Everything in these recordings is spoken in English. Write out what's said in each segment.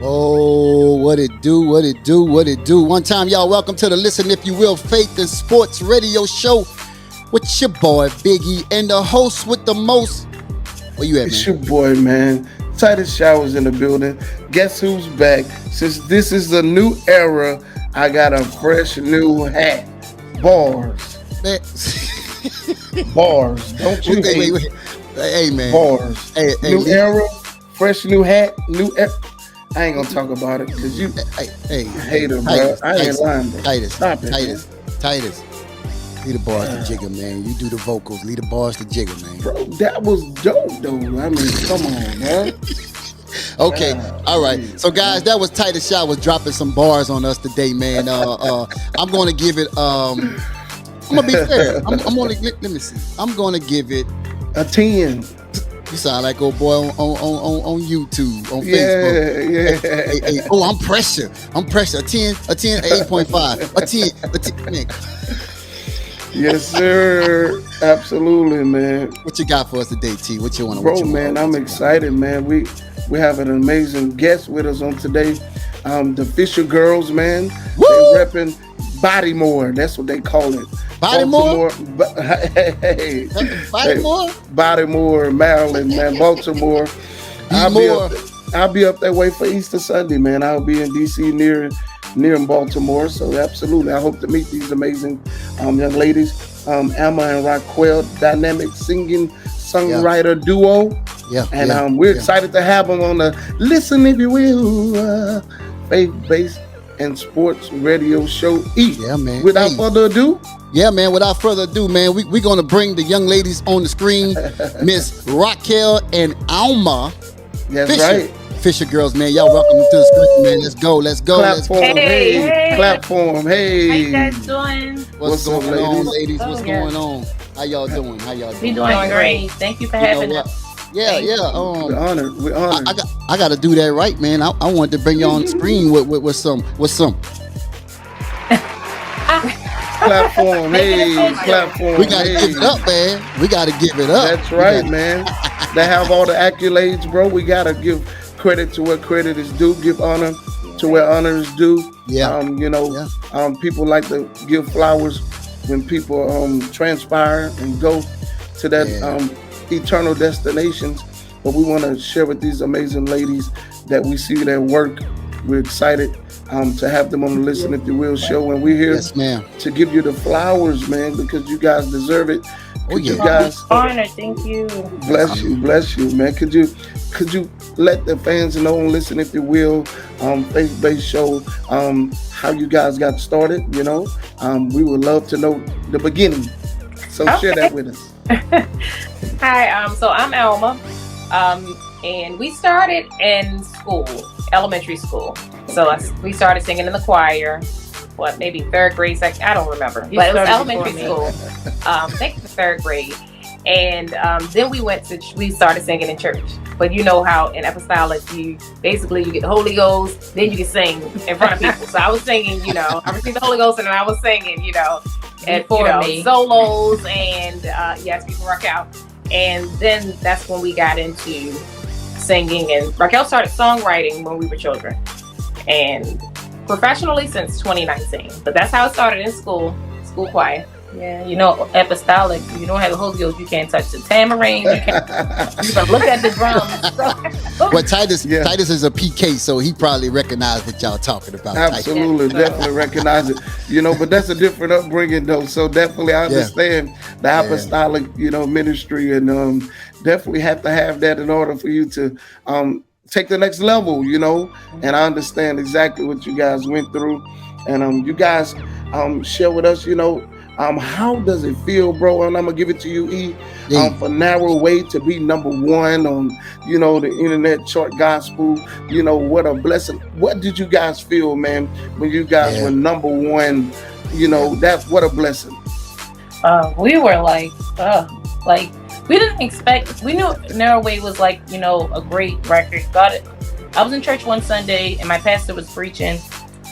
Oh, what it do, what it do, what it do. One time, y'all, welcome to the Listen If You Will Faith and Sports Radio Show with your boy, Biggie, and the host with the most. Where you at, man? It's your boy, man. Titus Showers in the building. Guess who's back? Since this is a new era, I got a fresh new hat. Bars. Bars. Don't you hate? Wait. Hey, man. Bars. Hey, new era, fresh new hat, new era. I ain't gonna talk about it because you hater, bro. I ain't lying, bro. Titus. Stop it, Titus. Lead the bars to Jigger, man. You do the vocals. Lead the bars to Jigger, man. Bro, that was dope, though. I mean, come on, man. Okay, all right. So, guys, that was Titus Showers dropping some bars on us today, man. I'm gonna give it. I'm gonna be fair. I'm gonna let me see. I'm gonna give it a 10. You sound like old boy on YouTube, on Facebook. Yeah. Hey, oh, I'm pressure. A 10, 8.5. A 10, man. Yes, sir. Absolutely, man. What you got for us today, T? What you want to? Bro, man, I'm excited, man. We have an amazing guest with us on today. The Fisher Girls, man. Woo! They repping Bodymore. That's what they call it. Bodymore? Hey. Bodymore? Bodymore, Maryland, man. Baltimore. I'll be up that way for Easter Sunday, man. I'll be in D.C. near Baltimore. So absolutely, I hope to meet these amazing young ladies. Emma and Raquel, dynamic singing songwriter duo. Yeah. And we're excited to have them on the Listen If You Will faith-based and sports radio show E. Yeah, man. Without further ado. Yeah, man. Without further ado, man, we're going to bring the young ladies on the screen, Miss Raquel and Alma. That's Fisher. right. Fisher Girls, man. Y'all welcome to the screen, man. Let's go. Clap for them. Hey. Clap for them. Hey. How you guys doing? What's going on, ladies? What's going on? How y'all doing? We doing great. Thank you for having us. Yeah. We're honored. I got to do that right, man. I wanted to bring you on the screen with some. Clap for them. Hey, clap for them. We got to give it up, man. We got to give it up. That's right, man. They have all the accolades, bro. We got to give credit to where credit is due. Give honor to where honor is due. Yeah. People like to give flowers when people transpire and go to that eternal destinations. But we want to share with these amazing ladies that we see their work. We're excited to have them on the Listen If You Will show, and we're here to give you the flowers, man, because you guys deserve it. You guys honor, thank you. Bless you, man. Could you let the fans know and Listen If You Will faith-based show how you guys got started? We would love to know the beginning. So share that with us. Hi, so I'm Alma, and we started in school, elementary school. So we started singing in the choir. Maybe third grade, I don't remember. But it was elementary school. I think the third grade. And then we started singing in church. But you know how in apostolic, you get the Holy Ghost, then you can sing in front of people. So I was singing, I received the Holy Ghost and then I was singing, and solos and people rock out. And then that's when we got into singing. And Raquel started songwriting when we were children. And professionally since 2019, but that's how it started in school choir. Yeah, apostolic. You don't have the Holy Ghost, you can't touch the tambourine. You can look at the drums. Well, Titus is a PK, so he probably recognized what y'all talking about. Absolutely, definitely recognize it. But that's a different upbringing, though. So definitely, I understand the apostolic, ministry, and definitely have to have that in order for you to take the next level, and I understand exactly what you guys went through, and you guys share with us, how does it feel, bro? And I'm gonna give it to you, E, for Narrow Way to be number one on, the internet chart gospel. What a blessing. What did you guys feel, man, when you guys were number one? That's what a blessing. We were we didn't expect. We knew Narrow Way was a great record. I was in church one Sunday and my pastor was preaching,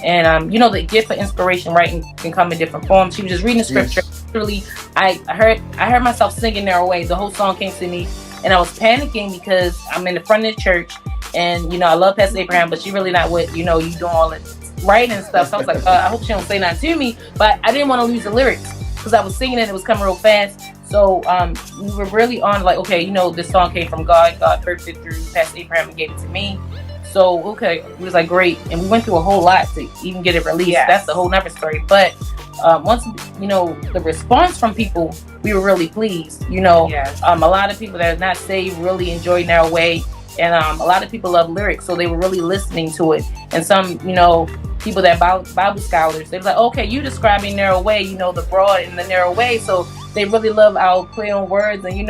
and the gift for inspiration writing can come in different forms. She was just reading the scripture. Literally, I heard myself singing Narrow Way. The whole song came to me, and I was panicking because I'm in the front of the church And I love Pastor Abraham, but she really not what you doing all it writing and stuff. So I was like, I hope she don't say nothing to me. But I didn't want to lose the lyrics because I was singing it. It was coming real fast. So we were really on like, okay, this song came from God. God birthed it through Pastor Abraham and gave it to me. So, okay, it was like great. And we went through a whole lot to even get it released. Yes. That's the whole nother story. But once, the response from people, we were really pleased. Yes. A lot of people that are not saved really enjoyed Narrow Way. And a lot of people love lyrics. So they were really listening to it. And some, people that Bible scholars, they were like, okay, you describing Narrow Way, the broad and the narrow way. So they really love our play on words. And,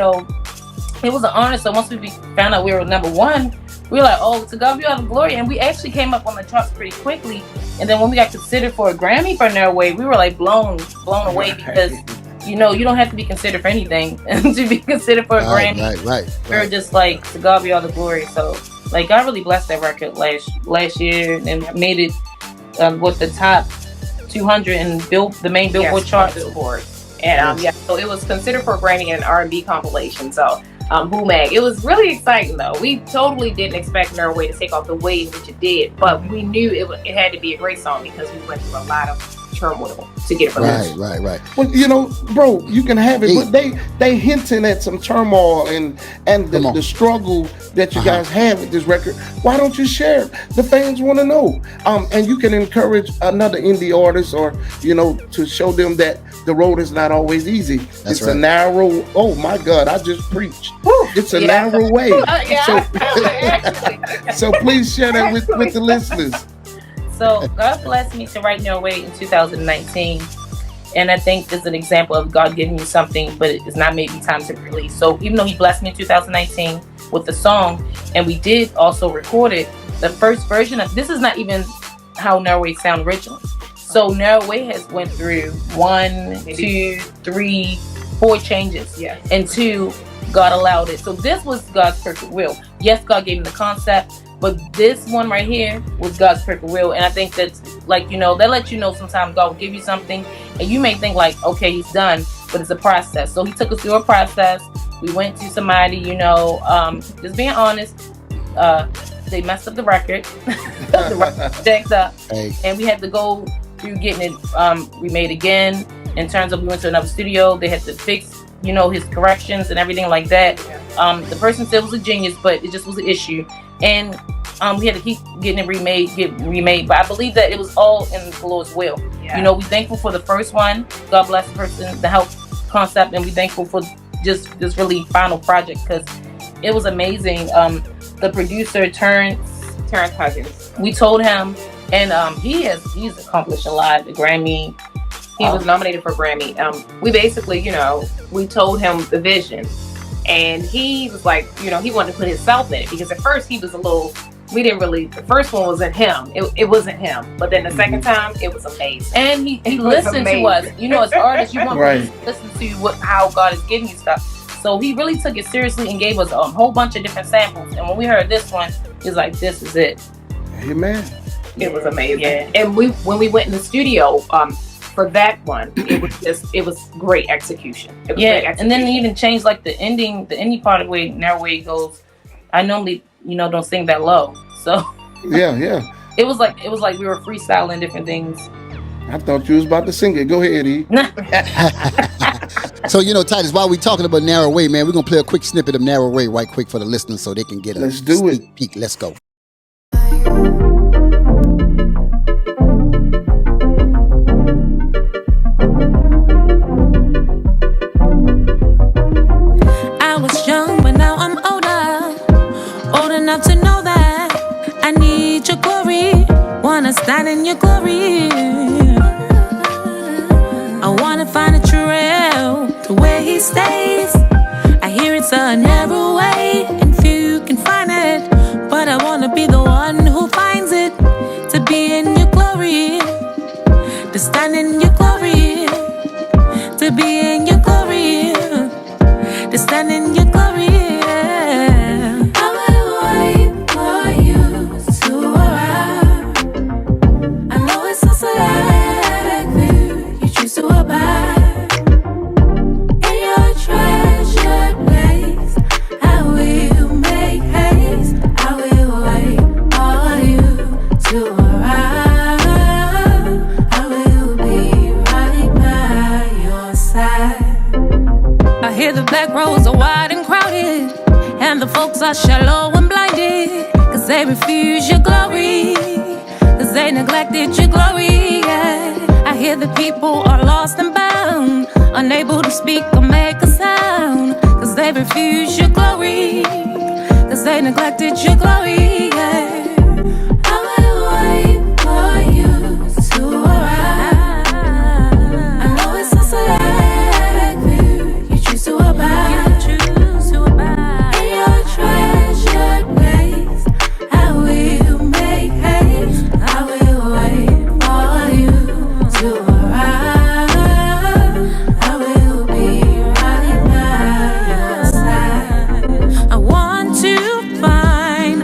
it was an honor. So once we found out we were number one, we were like, oh, to God be all the glory. And we actually came up on the charts pretty quickly. And then when we got considered for a Grammy for Narrow Way, we were like blown away because, you don't have to be considered for anything to be considered for a Grammy. Right. We were just like, to God be all the glory. So, like, God really blessed that record last year and made it with the top 200 and the main Billboard chart. And so it was considered for a Grammy and an R&B compilation. So, Mag. It was really exciting though. We totally didn't expect Narrow Way to take off the way in which it did, but we knew it had to be a great song because we went through a lot of turmoil to get it released. Right. Well, bro, you can have it, but they hinting at some turmoil and the struggle that you guys have with this record. Why don't you share it? The fans want to know. And you can encourage another indie artist or to show them that the road is not always easy. It's a narrow. Oh my God! I just preached. It's a narrow way. So please share that with the listeners. So God blessed me to write Narrow Way in 2019, and I think it's an example of God giving you something, but it's not maybe time to release. So even though He blessed me in 2019 with the song, and we did also record it, the first version of this is not even how Narrow Way sound originally. So Narrow Way has went through 1, 2, 3, 4 changes. Yeah. And 2, God allowed it. So this was God's perfect will. Yes, God gave him the concept, but this one right here was God's perfect will. And I think that's like, they let you know sometimes God will give you something and you may think like, okay, he's done, but it's a process. So he took us through a process. We went to somebody, just being honest, they messed up the record. The record jacked up. Hey. And we had to go through getting it remade again. In terms of we went to another studio, they had to fix, his corrections and everything like that. Yeah. The person said it was a genius, but it just was an issue. And we had to keep getting it remade. But I believe that it was all in the Lord's will. Yeah. We're thankful for the first one. God bless the person, the help concept, and we're thankful for just this really final project because it was amazing. The producer Terrence Huggins. We told him, and he's accomplished a lot. The Grammy. He was nominated for Grammy. We basically, we told him the vision, and he was like, he wanted to put himself in it because at first he was a little. We didn't really. The first one wasn't him. It wasn't him. But then the second time, it was amazing. And he listened to us. As artists, you want to listen to how God is giving you stuff. So he really took it seriously and gave us a whole bunch of different samples. And when we heard this one, he was like, "This is it." Amen. It was amazing. Yeah. And when we went in the studio, for that one, it was great execution. Great execution. And then they even changed like the ending part of the way Narrow Way goes. I normally, don't sing that low. So yeah. It was like we were freestyling different things. I thought you was about to sing it. Go ahead, E. So, Titus, while we talking about Narrow Way, man, we're going to play a quick snippet of Narrow Way right quick for the listeners so they can get a sneak peek. Let's go. I was young, but now I'm older. Old enough to know that I need your glory. Wanna stand in your glory. I wanna find a trail to where he stays. I hear it's a narrow way and few can find it, but I wanna be the one who finds it. To be in your glory, to stand in your glory, to be in your glory, to stand in your glory. I will wait for you to arrive. I know it's not select for you. You choose to abide in your treasure. folks are shallow and blinded, cause they refuse your glory, cause they neglected your glory, yeah. I hear the people are lost and bound, unable to speak or make a sound, cause they refuse your glory, cause they neglected your glory, yeah. I will wait for you to arrive. I know it's a select few you choose to abide. In your treasured place, I will make haste. I will wait for you to arrive. I will be right by your side. I want to find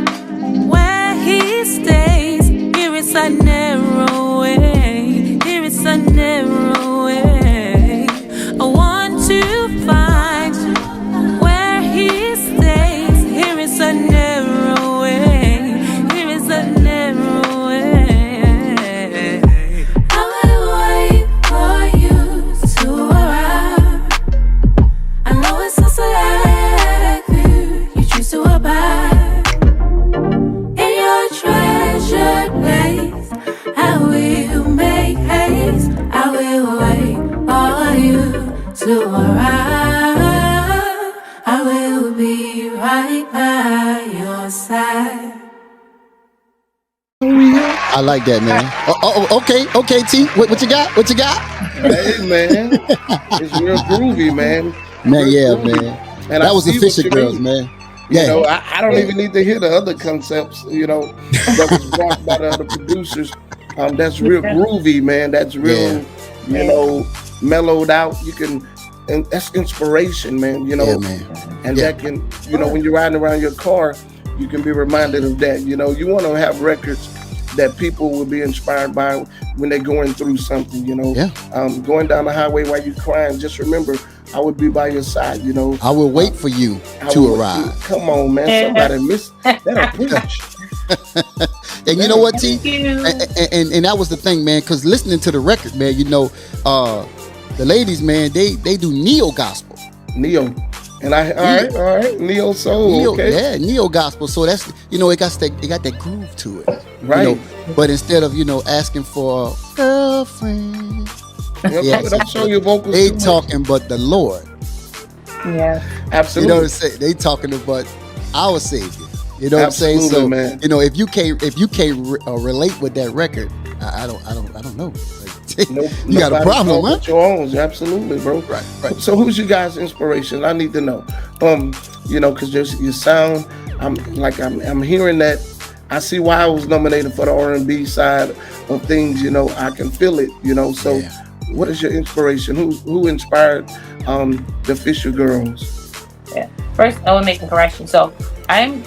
where he stays. Here is a narrow way. Here is a narrow way. I want to find where he stays. Here is a narrow way. Here is a narrow way. I will wait for you to arrive. I know it's a select few you choose to abide. In your treasured place, I will make haste. I will wait for you to arrive. I will be right by your side. I like that, man. Okay, T. What you got? What you got? Hey, man, it's real groovy, man. Man, Real yeah, groovy. man. And That I was the see what Fisher you Girls, mean. man. You Yeah. know, I don't even need to hear the other concepts, that was brought by the other producers. That's real groovy, man. That's real, mellowed out. And that's inspiration, man. Yeah, man. And Yeah. that can, when you're riding around your car, you can be reminded of that. You want to have records that people will be inspired by when they're going through something. Yeah. Going down the highway while you're crying, just remember, I would be by your side. I will wait for you to arrive. Come on, man. Somebody miss that'll preach. And you know what, T? Thank you. And that was the thing, man, because listening to the record, man, the ladies, man, they do neo gospel. Neo. And all right, neo soul. Neo, Okay. yeah, neo gospel. So that's it got that groove to it. Right. But instead of asking for a girlfriend, Don't show your vocals. they too much. talking but the Lord. Yeah. Absolutely. You know what I'm saying? They talking about our Savior. You know what I'm saying? Absolutely, So man. if you can't relate with that record, I don't know. Nope, You got a nobody problem, knows huh? what your own. Absolutely, bro. Right. So who's your guys' inspiration? I need to know. Because your sound, I'm hearing that. I see why I was nominated for the R&B side of things. I can feel it. So Yeah. what is your inspiration? Who inspired the Fisher Girls? Yeah. First, I want to make a correction. So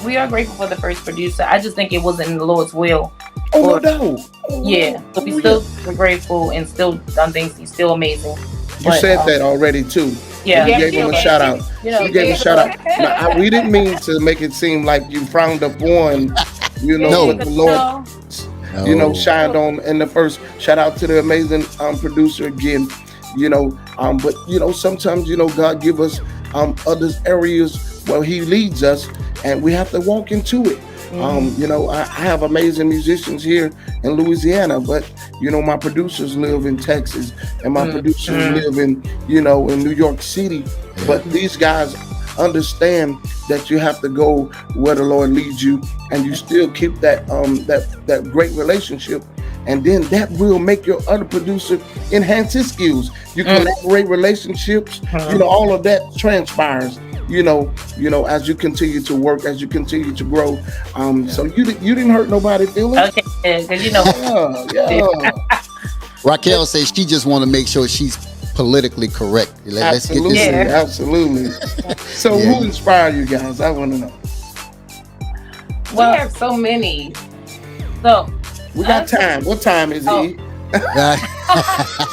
we are grateful for the first producer. I just think it wasn't in the Lord's will. Oh no. Yeah. So we still were grateful and still done things. He's still amazing. You said that already too. Yeah. You gave him a shout out. You gave him a shout out. Now, we didn't mean to make it seem like you frowned upon, No. what the Lord, shined on in the first. Shout out to the amazing producer again. But sometimes God give us other areas where He leads us, and we have to walk into it. I have amazing musicians here in Louisiana, but my producers live in Texas, and my producers live in in New York City. But these guys understand that you have to go where the Lord leads you, and you still keep that that great relationship, and then that will make your other producer enhance his skills. You collaborate relationships, all of that transpires. As you continue to work, as you continue to grow. So you didn't hurt nobody feelings. Okay, because Yeah. Raquel says she just want to make sure she's politically correct. Let's get Absolutely, this. absolutely. So Yeah. who inspired you guys? I want to know. we have so many. So We got time. What time is it?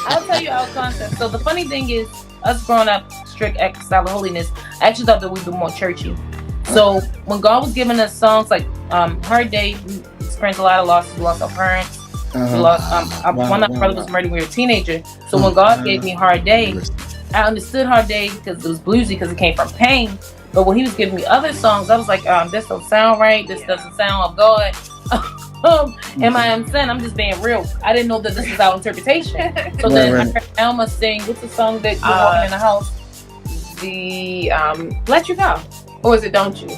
I'll tell you our concept. So the funny thing is, us growing up strict style of holiness, I actually thought that we'd be more churchy. So when God was giving us songs like Hard Day, we experienced a lot of losses. We lost our parents. We lost one of my brothers was murdered when we were a teenager. So when God gave me Hard Day, I understood Hard Day because it was bluesy because it came from pain. But when he was giving me other songs, I was like, this don't sound right. This doesn't sound of God. Am I in sin? I'm just being real. I didn't know that this was our interpretation. So then I heard Alma sing, what's the song that you're walking in the house? The Let You Go. Or is it Don't You?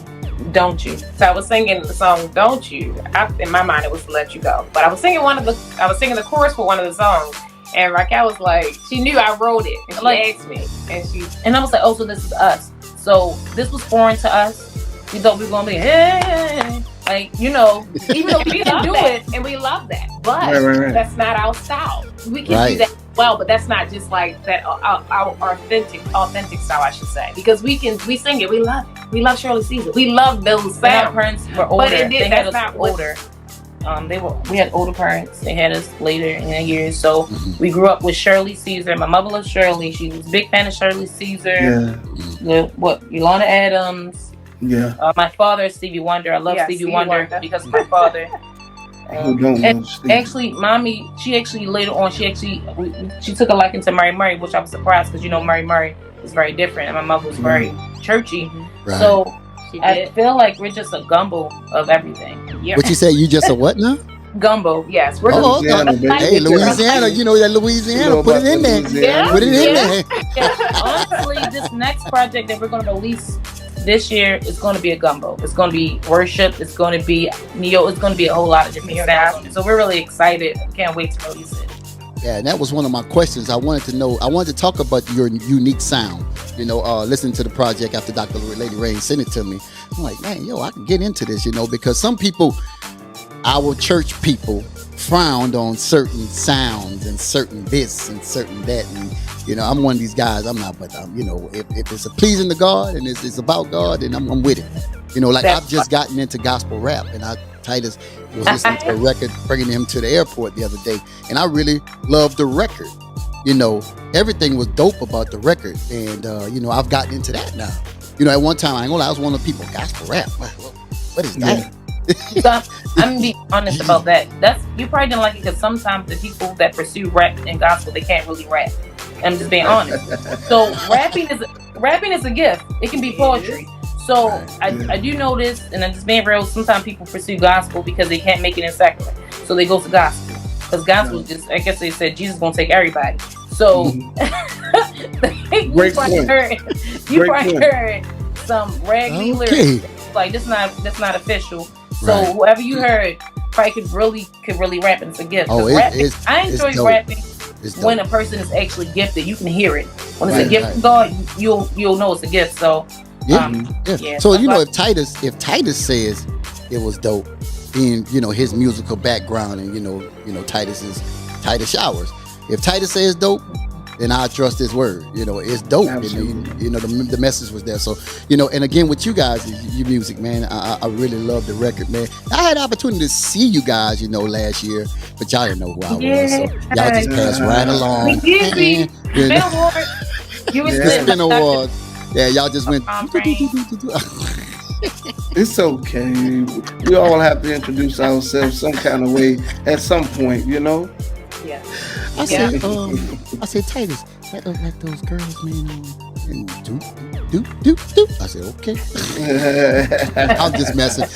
Don't You. So I was singing the song Don't You. In my mind it was Let You Go. But I was singing the chorus for one of the songs. And Raquel was like, she knew I wrote it. And she asked me. And I was like, oh, so this is us. So this was foreign to us. We thought we were gonna be hey, like, you know, even though we can do it and we love that, but that's not our style. We can do that well, but that's not just like that our authentic style, I should say, because we sing it, we love it. We love Shirley Caesar. We love those sounds. Our parents were older. But they had us older. We had older parents. They had us later in the years, so we grew up with Shirley Caesar. My mother loved Shirley. She was a big fan of Shirley Caesar. Yolanda Adams. Yeah. My father is Stevie Wonder. I love Stevie Wonder because of my father. And actually, Mommy, she actually later on, she took a liking to Mary Murray, which I was surprised because Mary Murray is very different, and my mother was very churchy. Right. So I feel like we're just a gumbo of everything. Yeah. What you say? You just a what now? Gumbo, yes. We're Louisiana, hey, Louisiana, you know that Louisiana. Put it in there. Yeah. Put it in there. Yeah. Honestly, this next project that we're going to release this year is going to be a gumbo. It's going to be worship. It's going to be neo. It's going to be a whole lot of different sounds. So we're really excited. Can't wait to release it. Yeah, and that was one of my questions. I wanted to know. I wanted to talk about your unique sound. Listening to the project after Dr. Lady Rain sent it to me. I'm like, man, I can get into this, because some people, our church people, frowned on certain sounds and certain this and certain that, and I'm one of these guys. I'm not, but if it's a pleasing to God and it's about God, then I'm with it. I've just gotten into gospel rap, and Titus was listening to a record, bringing him to the airport the other day, and I really loved the record. Everything was dope about the record, and I've gotten into that now. At one time, I ain't gonna lie, I was one of the people, gospel rap. What is that? So I'm gonna be honest about that. You probably didn't like it because sometimes the people that pursue rap and gospel, they can't really rap. I'm just being honest. So rapping is a gift. It can be poetry. So I do know this, and I'm just being real. Sometimes people pursue gospel because they can't make it in secular, so they go to gospel because gospel just, I guess they said Jesus gonna take everybody. So you probably heard some raggedy lyrics like this not official. So whoever you heard probably could really rap, and it's a gift. I enjoy rapping when a person is actually gifted. You can hear it. When it's a gift from God, you'll know it's a gift. So So if Titus says it was dope, being his musical background, and Titus Showers. If Titus says dope, then I trust his word. It's dope. And, the message was there. So, and again, with you guys, your music, man, I really love the record, man. I had the opportunity to see you guys, last year, but y'all didn't know who I was. So y'all just passed right along. We did. You was the Spin Award. Yeah, y'all just went. It's okay. We all have to introduce ourselves some kind of way at some point, Yeah. I said, Titus, that look like those girls, man. And do. I said, okay. I'm just messing,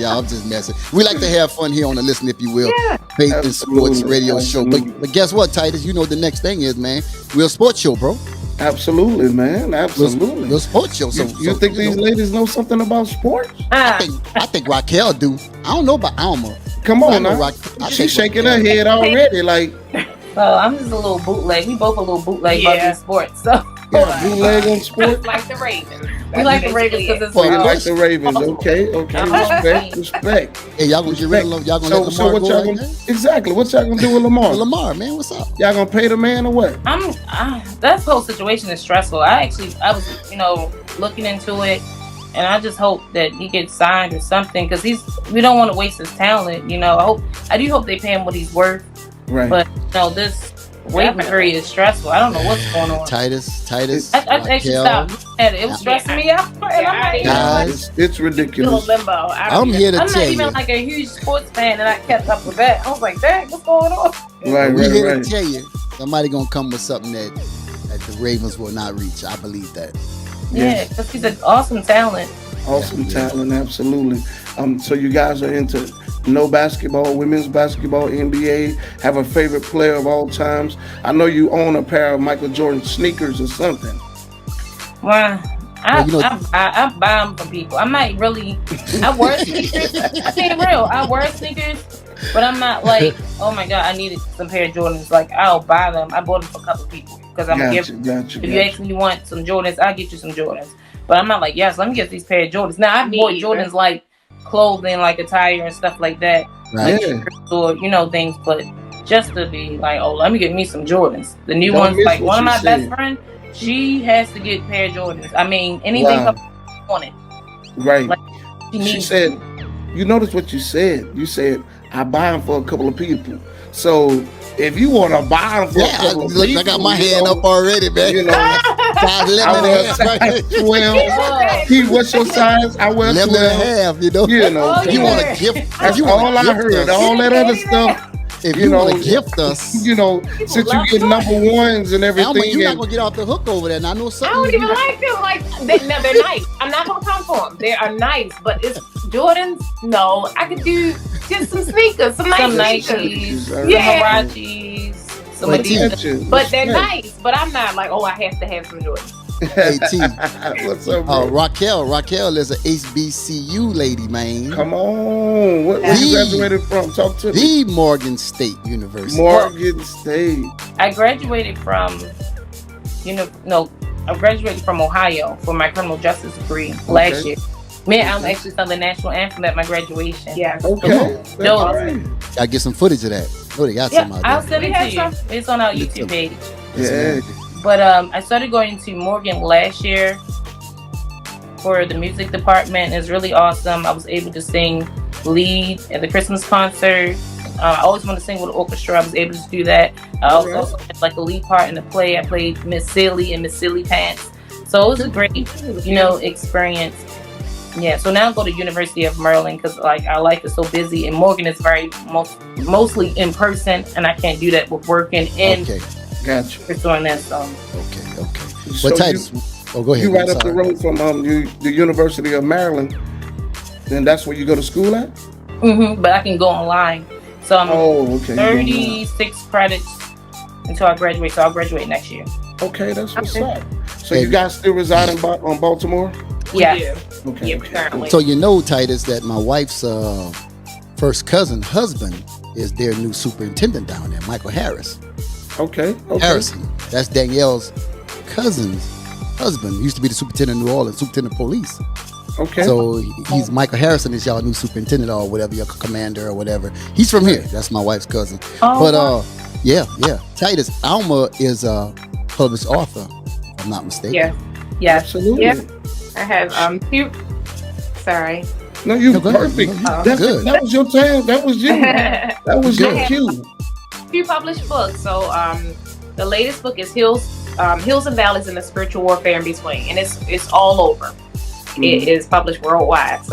y'all. I'm just messing. We like to have fun here on the Listen, if you will, Faith and Sports Radio Show. But guess what, Titus? The next thing is, man, we're a sports show, bro. Absolutely, man. Absolutely. We're a sports show. So you think these ladies know something about sports? I think Raquel do. I don't know about Alma. Come on now. She's shaking her head already, like. Well, I'm just a little bootleg. We both a little bootleg about these sports. So bootleg on sports. Like the Ravens. We like the Ravens because it's you like the Ravens. Okay. Respect. Hey, y'all gonna get rid of y'all gonna let Lamar go right now? Exactly. What y'all gonna do with Lamar? Lamar, man, what's up? Y'all gonna pay the man or what? That whole situation is stressful. I was, looking into it, and I just hope that he gets signed or something because we don't want to waste his talent. I do hope they pay him what he's worth. Right. But this waiting period is stressful. I don't know what's going on. Titus. I actually stopped looking at it. It was stressing me out. And I'm guys, it's ridiculous. Limbo. I'm here to tell you. I'm not even like a huge sports fan, and I kept up with that. I was like, dang, what's going on? We're here to tell you. Somebody gonna come with something that the Ravens will not reach. I believe that. Yeah, because he's an awesome talent. Awesome talent, absolutely. So you guys are into no basketball, women's basketball, NBA. Have a favorite player of all times? I know you own a pair of Michael Jordan sneakers or something. Well, I buy them from people. I'm not really. I wear sneakers. I'm being real. I wear sneakers, but I'm not like, oh my god, I needed some pair of Jordans. Like I'll buy them. I bought them for a couple of people because I'm gonna give. If you ask me, you want some Jordans, I'll get you some Jordans. But I'm not like, yes, let me get these pair of Jordans. Now I bought Jordans like clothing, like attire and stuff like that, right? Or things. But just to be like, oh, let me get me some Jordans. The new ones, like one of my best friends. She has to get a pair of Jordans. I mean, anything on it. Right. Like, she said, you notice what you said. You said, I buy them for a couple of people. So if you want to buy them for a couple of people. I got my hand up already, man. You know, I wear size 12. What's your size? I wear 11 and a half, you know. You want to gift. That's all I heard. All that other stuff. If you want to gift us, since you get number ones and everything, Alma, you're not gonna get off the hook over there. And I know something. I don't even like them. Like they're nice. I'm not gonna come for them. They are nice, but it's Jordans. No, I could do just some sneakers, some Nikes, some Huaraches, some Adidas. But they're nice. But I'm not like, oh, I have to have some Jordans. Hey T, what's up, bro? Raquel is a HBCU lady, man. Come on, where you graduated from? Talk to me. The Morgan State University. Morgan State. I graduated from, I graduated from Ohio for my criminal justice degree last year. Me, I'm actually sung the national anthem at my graduation. Yeah. Okay. I get some footage of that. Oh, they got some out there. I'll send it to you. It's on our YouTube page. Yeah. But I started going to Morgan last year for the music department. It's really awesome. I was able to sing lead at the Christmas concert. I always want to sing with an orchestra. I was able to do that. I also had like a lead part in the play. I played Miss Silly and Miss Silly Pants. So it was a great, experience. Yeah. So now I go to University of Maryland because like our life is so busy, and Morgan is mostly in person, and I can't do that with working in. Okay. Gotcha. Pursuing that song. Okay. But Titus, go ahead. You right up the road from the University of Maryland, then that's where you go to school at? Mm-hmm. But I can go online. So I'm 36 credits until I graduate. So I'll graduate next year. Okay, that's what's up. So you guys still reside in Baltimore? Yeah. Okay. Currently. So Titus, that my wife's first cousin husband is their new superintendent down there, Michael Harris. Okay. Harrison. That's Danielle's cousin's husband. He used to be the superintendent of New Orleans, superintendent of police. Okay. So he's Michael Harrison is y'all new superintendent or whatever, your commander or whatever. He's from here. That's my wife's cousin. Yeah. Titus, Alma is a published author, if I'm not mistaken. Yeah. Absolutely. Yeah. I have few. Sorry. No, you're perfect. That's good. That was your time. That was you. That was your cue. Few published books. So the latest book is Hills and Valleys in the Spiritual Warfare in Between, and it's all over. Mm-hmm. It is published worldwide.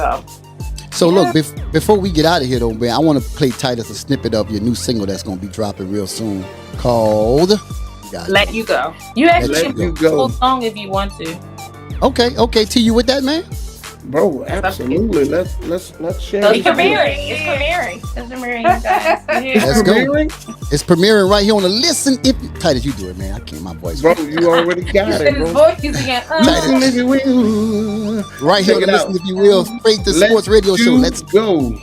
So look, before we get out of here though, man, I want to play Titus a snippet of your new single that's going to be dropping real soon called Let You Go. You actually can play the whole song if you want to. Okay, T, you with that, man? Bro, absolutely. Let's share. It's premiering, guys. Let's go. It's premiering right here on the Listen If You... Titus, you do it, man. I can't. My voice. Bro, you already got it, bro. Listen if you will. Right here on the Listen If You Will. Straight to Sports Radio Show. Let's go.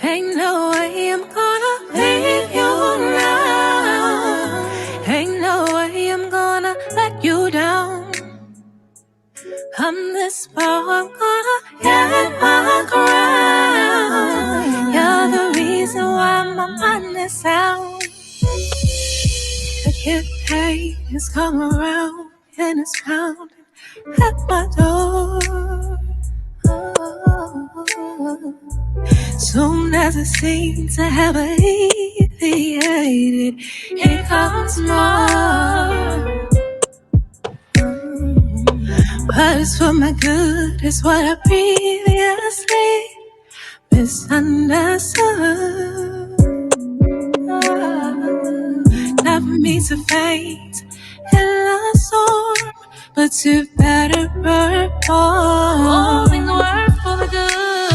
Ain't no way I'm gonna leave you around. Ain't no way I'm gonna let you down. I'm this far, I'm gonna get my crown. You're the reason why my mind is sound. The kid pain has come around and it's pounding at my door. Soon as it seems to have alleviated, here comes more. But it's for my good, it's what I previously misunderstood. Not for me to faint in love the storm, but to better perform. All things work for the good.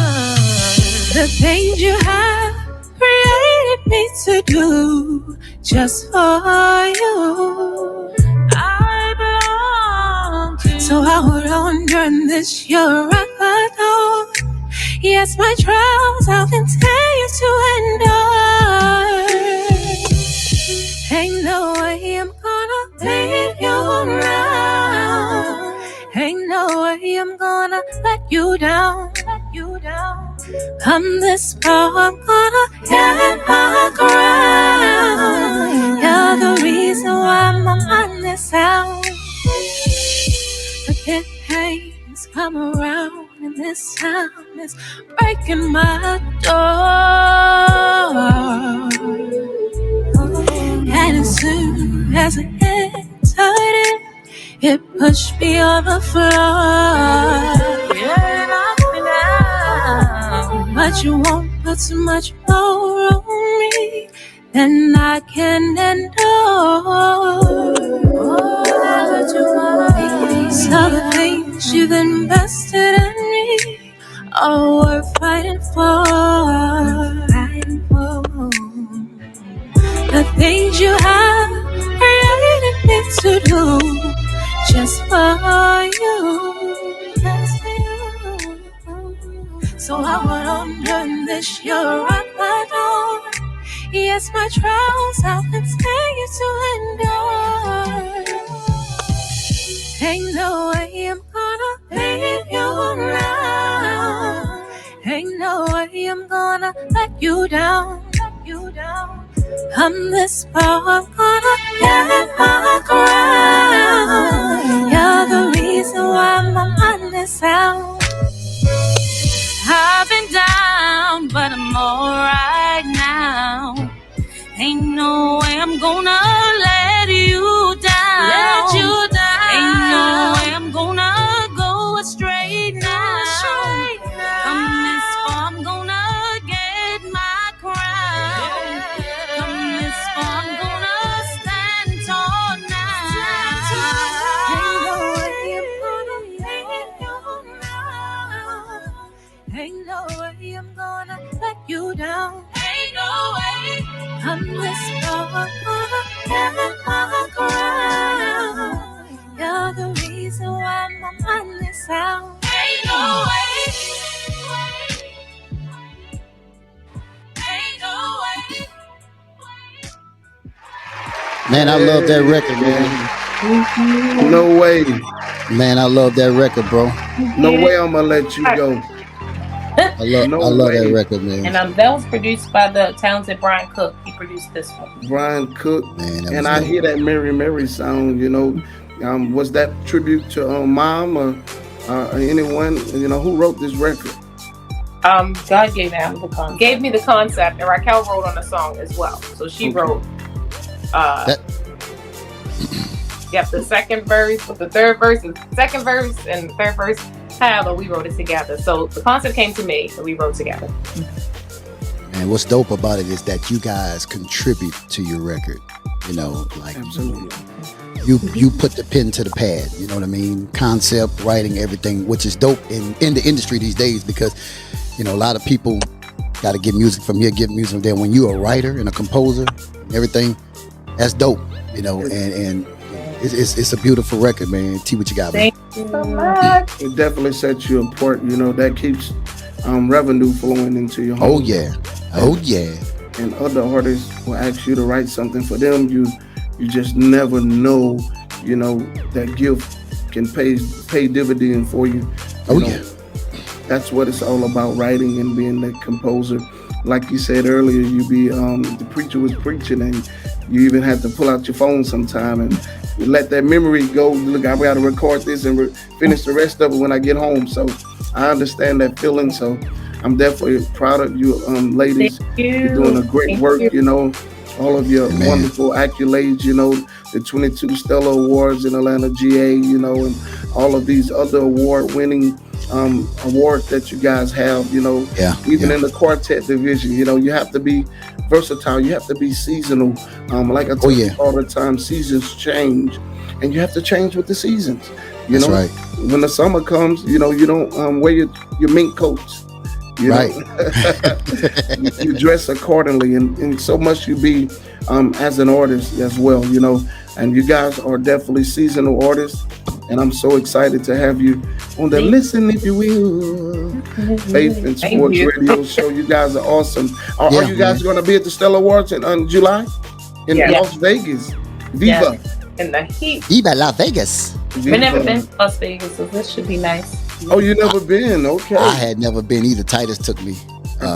The things you have created me to do just for you. I belong to you. So I hold on during this your record. Yes, my trials I'll continue to endure. Ain't no way I'm gonna leave you around. Ain't no way I'm gonna let you down. Come this far, I'm gonna get my ground. You're the reason why my mind is out. But it has come around, and this time it's breaking my door. And as soon as I entered it pushed me on the floor. Yeah, knocked me down. But you won't put too much more on me than I can endure. Oh, that's what you want. So the things you've invested in me are worth fighting for. The things you have created me to do just for you. So I went on doing this, you're right my door. Yes, my trials I'll continue to endure. Ain't no way I'm gonna leave you around. Ain't no way I'm gonna let you down. Come this far, I'm gonna get my ground. You're the reason why my mind is out. I've been down, but I'm alright now. Ain't no way I'm gonna let you down. Ain't no way I'm gonna go astray now. Come this far, I'm gonna get my crown. Come this far, I'm gonna stand tall now. Ain't no way I'm gonna let you down. Ain't no way I'm gonna let you down. Ain't no way. I'm this far, I'm gonna get my ground. You're the reason why my mind is out. Ain't no way. Ain't no way. Man, I love that record, man. No way. Man, I love that record, bro. No way I'm gonna let you go. I love that record, man. And that was produced by the talented Brian Cook. He produced this one. Brian Cook. Man, and I hear that Mary Mary sound, you know. Was that tribute to Mom or anyone, you know, who wrote this record? God gave me the concept, and Raquel wrote on the song as well. So she wrote the second verse with the third verse, and second verse and the third verse. However, we wrote it together. So the concept came to me, and we wrote together. And what's dope about it is that you guys contribute to your record. You know, like absolutely. You put the pen to the pad. You know what I mean? Concept, writing, everything, which is dope in the industry these days, because you know a lot of people got to get music from here, get music from there. When you're a writer and a composer, and everything, that's dope. You know, and it's a beautiful record, man. T, what you got, man? Thank you so much. It definitely sets you apart. You know, that keeps revenue flowing into your home. Oh yeah. And other artists will ask you to write something for them. You just never know. You know, that gift can pay dividend for you. That's what it's all about, writing and being that composer. Like you said earlier, the preacher was preaching, and you even had to pull out your phone sometime and you let that memory go. Look, I got to record this and finish the rest of it when I get home. So I understand that feeling. So I'm definitely proud of you, ladies. Thank you. You're doing a great work. You know, all of your wonderful accolades. You know, the 22 Stellar Awards in Atlanta, GA. You know, and all of these other award-winning awards that you guys have. You know, even in the quartet division. You know, you have to be versatile. You have to be seasonal. Like I tell you all the time, seasons change. and you have to change with the seasons. You That's know, right. when the summer comes, you don't wear your mink coats. Right. You dress accordingly, and so must you be as an artist as well. And you guys are definitely seasonal artists, and I'm so excited to have you on the Listen If You Will Faith and Sports Radio show. You guys are awesome. Are you guys going to be at the Stellar Awards in July in Las Vegas? Viva! In the heat. Viva Las Vegas. We've never been to Las Vegas, so this should be nice. Oh, you never been? Okay. I had never been either. Titus took me.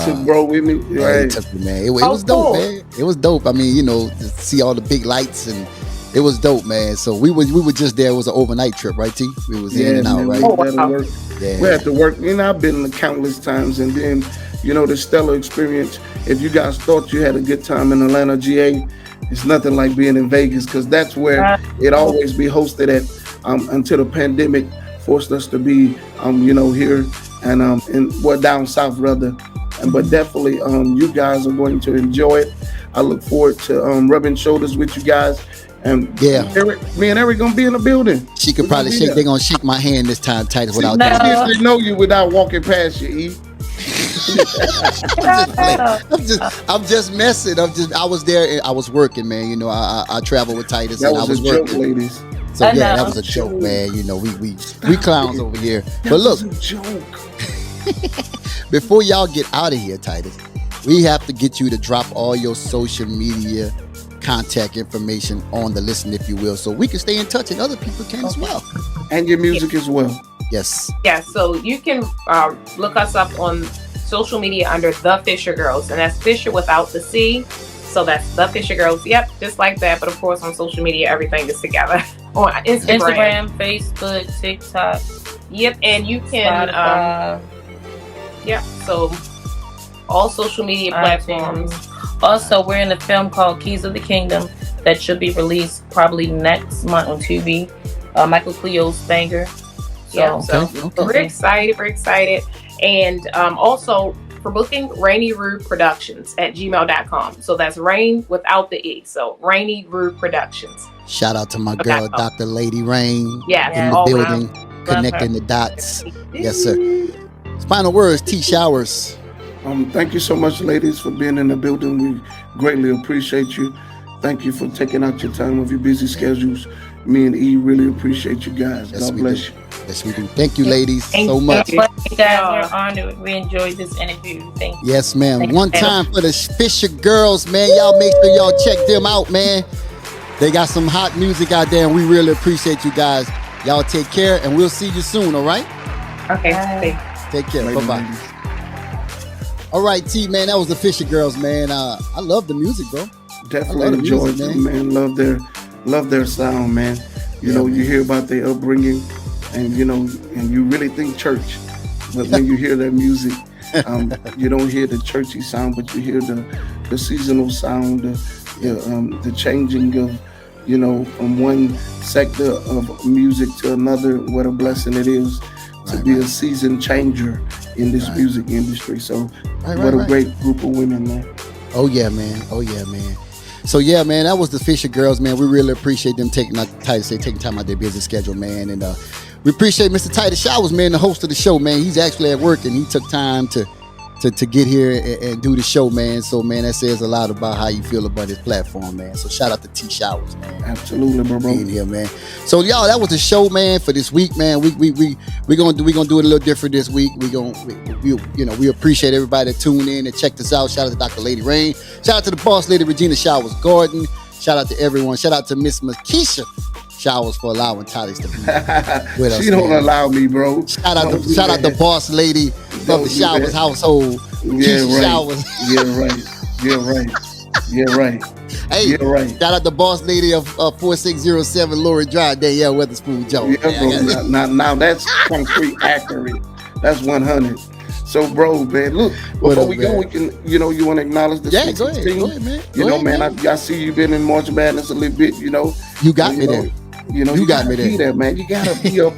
Took bro with me. Right. He took me, man. It was dope, man. It was dope. I mean, to see all the big lights, and it was dope, man. So we were just there. It was an overnight trip, right, T? We was in and out, right? We had to work. I've been countless times, and then the Stellar experience. If you guys thought you had a good time in Atlanta, GA, it's nothing like being in Vegas, because that's where it always be hosted at until the pandemic forced us to be here and down south rather. But definitely you guys are going to enjoy it. I look forward to rubbing shoulders with you guys. And me and Eric gonna be in the building. She could probably shake. They're gonna shake my hand this time, Titus, without that. They know you without walking past you, E. I'm just messing. I was there and I was working, man. I traveled with Titus and I was working. Joke, ladies. So that was a joke, man. We clowns over here. But look, a joke. Before y'all get out of here, Titus, we have to get you to drop all your social media contact information on the Listen If You Will, so we can stay in touch and other people can as well. And your music as well. Yes. Yeah, so you can look us up on social media under The Fisher Girls, and that's Fisher without the C. So that's The Fisher Girls. Yep, just like that. But of course, on social media, everything is together. On Instagram, Facebook, TikTok. Yep, and you can. So all social media platforms. Also, we're in a film called Keys of the Kingdom that should be released probably next month on TV. Michael Cleo's banger. We're excited. And also for booking, Rainy Rue Productions at gmail.com. So that's Rain without the E. So Rainy Rue Productions. Shout out to my girl, Dr. Lady Rain. Yeah. In the building, connecting the dots. Yes, sir. Final words, T. Showers. Thank you so much, ladies, for being in the building. We greatly appreciate you. Thank you for taking out your time of your busy schedules. Me and E really appreciate you guys. Yes, God bless you. Yes, we do. Thank you, ladies, so much. You guys are honored. We enjoyed this interview. Thank you. Yes, ma'am. One time for the Fisher Girls, man. Y'all make sure y'all check them out, man. They got some hot music out there, and we really appreciate you guys. Y'all take care, and we'll see you soon, all right? Okay. Take care. Bye-bye. All right, T, man, that was the Fisher Girls, man. I love the music, bro. Definitely enjoy them, man. Love their sound, man. You hear about their upbringing, and and you really think church, but when you hear their music, you don't hear the churchy sound, but you hear the seasonal sound, the changing of from one sector of music to another. What a blessing it is to be a season changer in this music industry. So what a great group of women, man. Oh yeah, man. So yeah, man, that was the Fisher Girls, man. We really appreciate them taking time out their busy schedule, man. And we appreciate Mr. Titus Showers, man, the host of the show, man. He's actually at work and he took time to get here and do the show, man. So, man, that says a lot about how you feel about this platform, man. So shout out to T Showers, man. Absolutely, bro. Being here, man. So y'all, that was the show, man, for this week, man. We gonna do it a little different this week. We appreciate everybody that tuned in and checked us out. Shout out to Dr. Lady Rain. Shout out to the boss lady Regina Showers Gordon. Shout out to everyone. Shout out to Miss Makisha Showers for allowing Titus to be with us. She don't allow me, bro. Shout out the boss lady of the Showers household. Yeah, right. Showers. Yeah, right. Hey, yeah, right. Shout out the boss lady of 4607 Lori Drive, Danielle Weatherspoon Jones. Yeah, bro. Now that's concrete accurate. That's 100. So, bro, man, look, before we go, we can, you want to acknowledge the go ahead, man. Go ahead, man. I see you been in March Madness a little bit, You got me there. You got me there, man. You gotta be a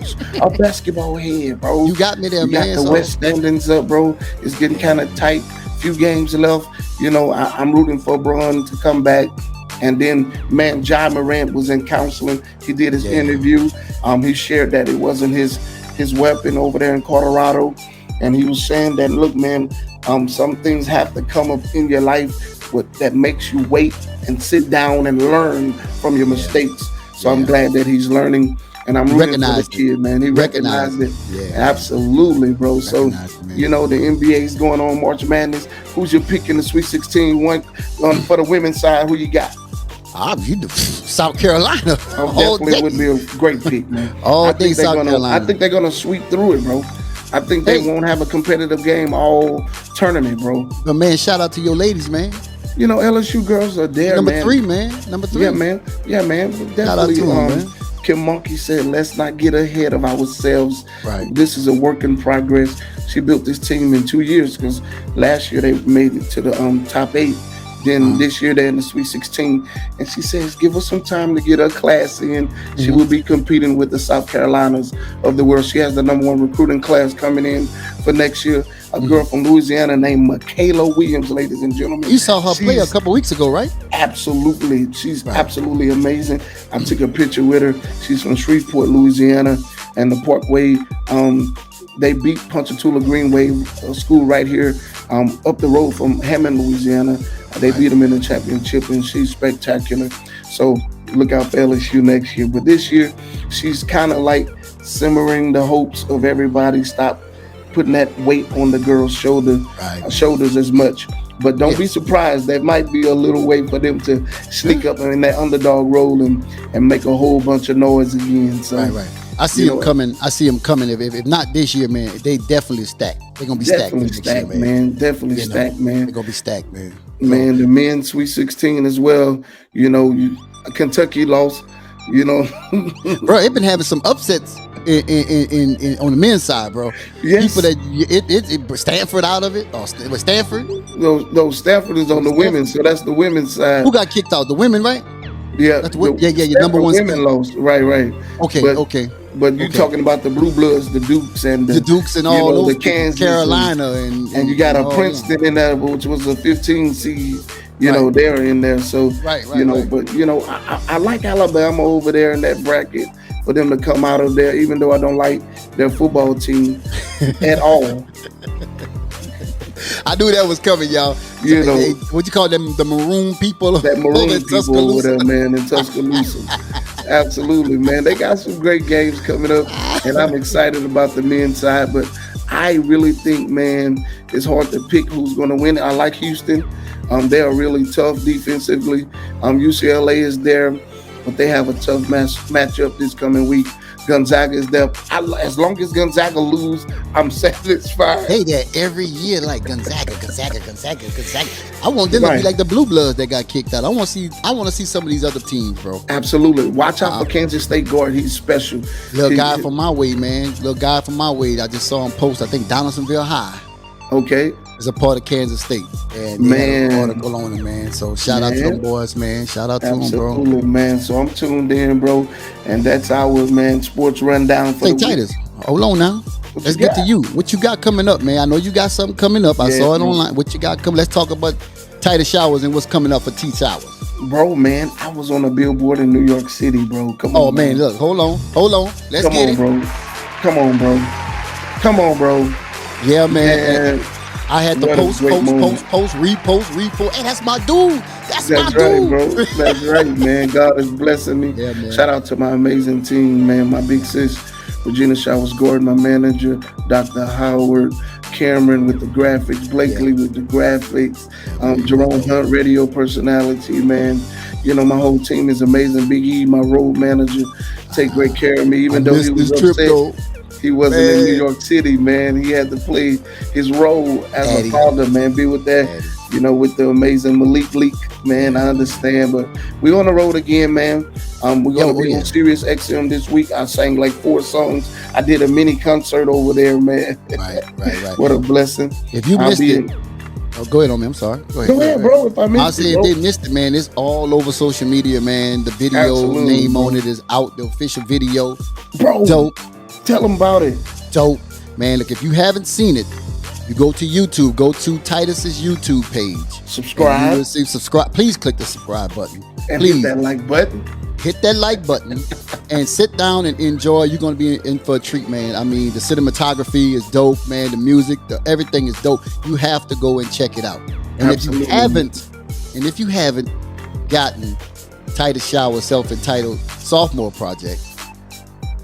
basketball head, bro. You got me there, man. You got the West standings up, bro. It's getting kind of tight. Few games left. I'm rooting for Bron to come back And then, man, John Morant was in counseling. He did his interview. He shared that it wasn't his weapon over there in Colorado. And he was saying that, look, man, some things have to come up in your life that makes you wait and sit down and learn from your mistakes. So I'm glad that he's learning. And I'm rooting for the kid, man. He recognized it. Yeah. Absolutely, bro. So, you know, the NBA is going on March Madness. Who's your pick in the Sweet 16? One for the women's side, who you got? South Carolina. Definitely would be a great pick, man. I think they're gonna sweep through it, bro. I think they won't have a competitive game all tournament, bro. But man, shout out to your ladies, man. You know, LSU girls are there, Number man. Number three. Yeah, man. Definitely. Shout out to them, man. Kim Monkey said, let's not get ahead of ourselves. Right. This is a work in progress. She built this team in 2 years because last year they made it to the top 8. Then this year they're in the Sweet 16. And she says, give us some time to get her class in. She will be competing with the South Carolinas of the world. She has the number 1 recruiting class coming in for next year. A girl from Louisiana named Michaela Williams, ladies and gentlemen. You saw her play a couple weeks ago, right? Absolutely. She's absolutely amazing. I took a picture with her. She's from Shreveport, Louisiana, and the Parkway. They beat Ponchatoula Greenway School right here up the road from Hammond, Louisiana. They beat them in the championship, and she's spectacular. So look out for LSU next year. But this year, she's kind of like simmering the hopes of everybody. Stop putting that weight on the girls' shoulders as much. But don't be surprised. There might be a little way for them to sneak up in that underdog role and make a whole bunch of noise again. So, I see them coming. If not this year, man, they definitely stacked. They're gonna be stacked next year, man. Definitely stacked, man. They're gonna be stacked, man. Man, the men's Sweet 16 as well. You know, Kentucky lost. You know, bro, they've been having some upsets in on the men's side, bro. Yes. People that Stanford out of it. Or was Stanford? No, Stanford is on the women's, so that's the women's side. Who got kicked out? The women, right? Yeah. Number 1 women lost. Right. Okay. But you're talking about the Blue Bloods, the Dukes, and the Dukes and all those, the Kansas, Carolina, and you got a Princeton in there, which was a 15 seed. You know, they're in there. So but I like Alabama over there in that bracket for them to come out of there, even though I don't like their football team at all. I knew that was coming, y'all. You know, what you call them? The maroon people. That maroon people over there, man, in Tuscaloosa. Absolutely, man. They got some great games coming up, and I'm excited about the men's side. But I really think, man, it's hard to pick who's going to win. I like Houston. They are really tough defensively. UCLA is there, but they have a tough matchup this coming week. Gonzaga is there. As long as Gonzaga lose, I'm satisfied. Hey, there every year, like Gonzaga. I want them to be like the Blue Bloods that got kicked out. I want to see some of these other teams, bro. Absolutely. Watch out for Kansas State guard. He's special. Little guy from my way, man. I just saw him post, I think, Donaldsonville High. Okay. Is a part of Kansas State. And man, had an article on him, man. So shout out to them boys, man. Shout out to them, bro. Absolutely, man. So I'm tuned in, bro. And that's our, man, sports rundown for Titus, hold on now. Let's get to you. What you got coming up, man? I know you got something coming up. I saw it online. What you got coming? Let's talk about Titus Showers and what's coming up for T Showers. Bro, man, I was on a billboard in New York City, bro. Come on. Oh, man, look. Hold on. Let's get it. Come on, bro. Yeah, man. I had to post, repost. Hey, that's my dude. That's my dude. Bro. That's right, man. God is blessing me. Yeah, man. Shout out to my amazing team, man. My big sis, Regina Showers Gordon, my manager, Dr. Howard, Cameron with the graphics, Blakely with the graphics, Jerome Hunt, radio personality, man. You know, my whole team is amazing. Big E, my road manager, take great care of me, even though he was upset. He wasn't in New York City, man. He had to play his role as a father, man. Be with that, with the amazing Malik Leak, man. I understand, but we're on the road again, man. We're going to be on Sirius XM this week. I sang like 4 songs. I did a mini concert over there, man. Right. What a blessing. If you missed it, go ahead on me. I'm sorry. Go ahead, bro. If I missed I said if they missed it, man, it's all over social media, man. The video name on it is out. The official video. Bro. Dope. Tell them about it. Dope. Man, look, if you haven't seen it, you go to YouTube. Go to Titus's YouTube page. Subscribe. Subscribe. Please click the subscribe button. And please hit that like button. Hit that like button and sit down and enjoy. You're going to be in for a treat, man. I mean, the cinematography is dope, man. The music, everything is dope. You have to go and check it out. And Absolutely. if you haven't gotten Titus Shower's self-entitled sophomore project,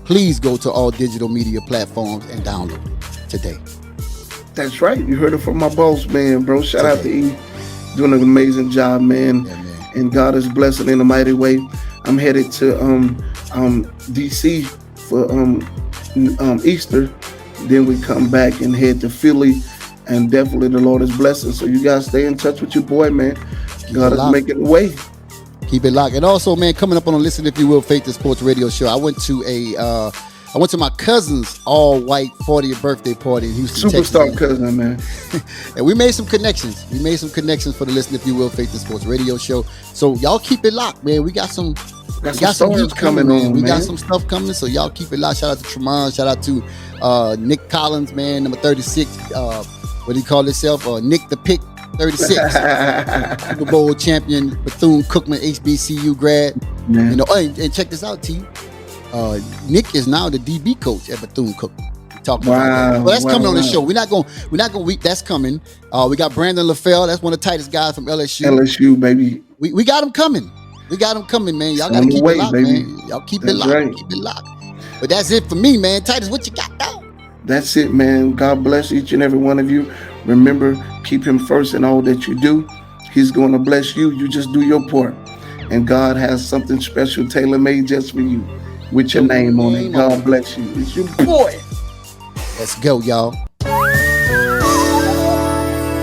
please go to all digital media platforms and download it today. That's right. You heard it from my boss, man, bro. Shout out to E. Doing an amazing job, man. Yeah, man. And God is blessing in a mighty way. I'm headed to DC for Easter. Then we come back and head to Philly. And definitely the Lord is blessing. So you guys stay in touch with your boy, man. God is making a way. Keep it locked. And also, man, coming up on a Listen If You Will Faith the Sports Radio show, I went to my cousin's all-white 40th birthday party in Houston, Superstar Texas. cousin, man. And we made some connections. We made some connections for the Listen If You Will Faith the Sports Radio show. So y'all keep it locked, man. We got some stars coming on, We man. got some stuff coming, so y'all keep it locked. Shout out to Tremont. Shout out to Nick Collins, man, number 36. What do you call himself? Nick the Pick 36. Super Bowl champion, Bethune-Cookman HBCU grad. Man. You know, and check this out, T. Nick is now the DB coach at Bethune-Cookman. Talking about that. Well, that's coming on the show. We're not going. That's coming. We got Brandon LaFell. That's one of the tightest guys from LSU. LSU, baby. We got him coming. We got him coming, man. Y'all gotta keep it locked, baby. Man. Y'all keep it locked. Right. Keep it locked. But that's it for me, man. Titus, what you got though? That's it, man. God bless each and every one of you. Remember, keep him first in all that you do. He's going to bless you. You just do your part. And God has something special tailor-made just for you with your name on it. God bless you. It's your boy. Let's go, y'all.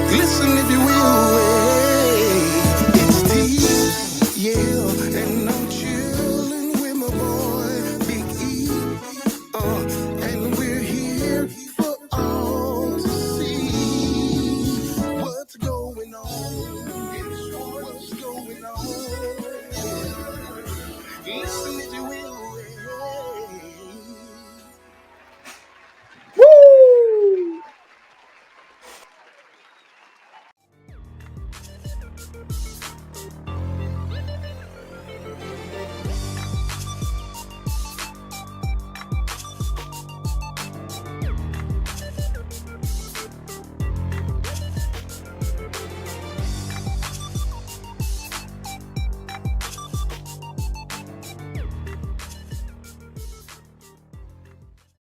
Listen if you will.